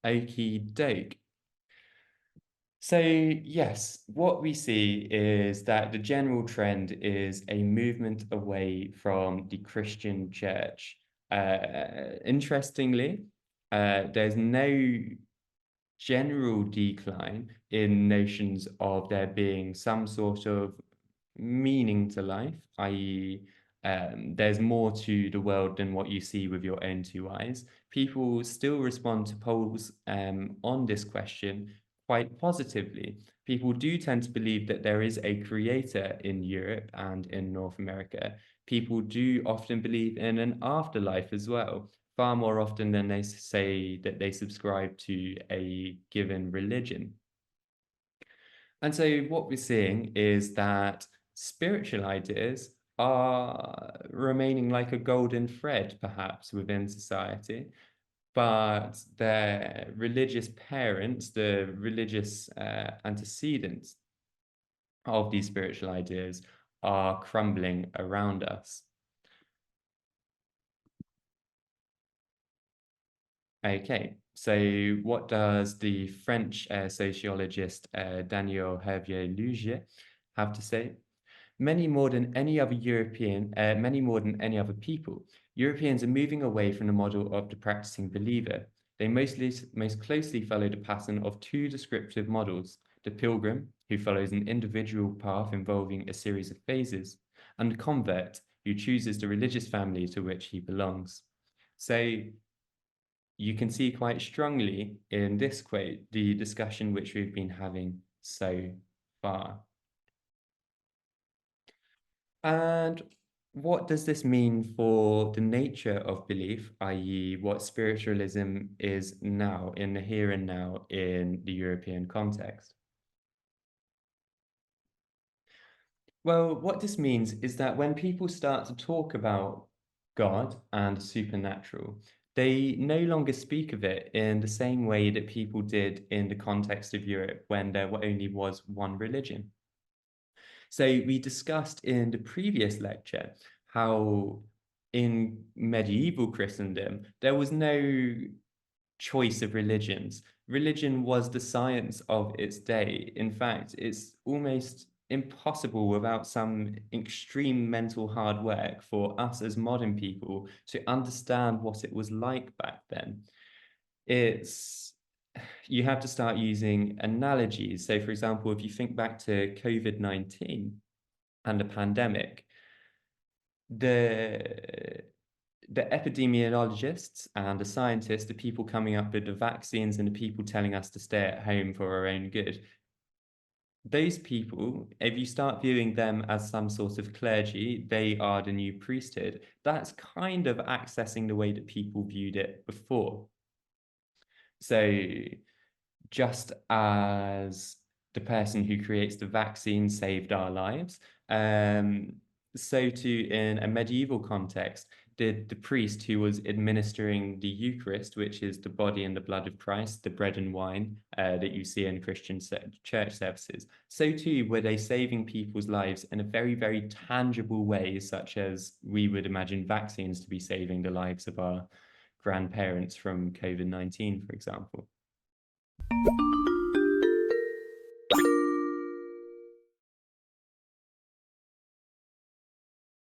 Okie doke. So yes, what we see is that the general trend is a movement away from the Christian church. Interestingly, there's no general decline in notions of there being some sort of meaning to life, i.e., there's more to the world than what you see with your own two eyes. People still respond to polls on this question quite positively. People do tend to believe that there is a creator in Europe and in North America. People do often believe in an afterlife as well, far more often than they say that they subscribe to a given religion. And so what we're seeing is that spiritual ideas are remaining like a golden thread, perhaps, within society, but their religious parents, the religious antecedents of these spiritual ideas are crumbling around us. Okay, so what does the French sociologist Daniel Hervier-Lugier have to say? Many more than any other people, Europeans are moving away from the model of the practicing believer. They most closely follow the pattern of two descriptive models: the pilgrim, who follows an individual path involving a series of phases, and the convert, who chooses the religious family to which he belongs. So you can see quite strongly in this quote the discussion which we've been having so far. And what does this mean for the nature of belief, i.e., what spiritualism is now, in the here and now, in the European context? Well, what this means is that when people start to talk about God and supernatural, they no longer speak of it in the same way that people did in the context of Europe when there only was one religion. So we discussed in the previous lecture how in medieval Christendom, there was no choice of religions. Religion was the science of its day. In fact, it's almost impossible without some extreme mental hard work for us as modern people to understand what it was like back then. You have to start using analogies. So, for example, if you think back to COVID-19 and the pandemic, the epidemiologists and the scientists, the people coming up with the vaccines and the people telling us to stay at home for our own good, those people, if you start viewing them as some sort of clergy, they are the new priesthood. That's kind of accessing the way that people viewed it before. So just as the person who creates the vaccine saved our lives, so too in a medieval context, did the priest who was administering the Eucharist, which is the body and the blood of Christ, the bread and wine that you see in Christian church services, so too were they saving people's lives in a very, very tangible way, such as we would imagine vaccines to be saving the lives of our grandparents from COVID-19, for example.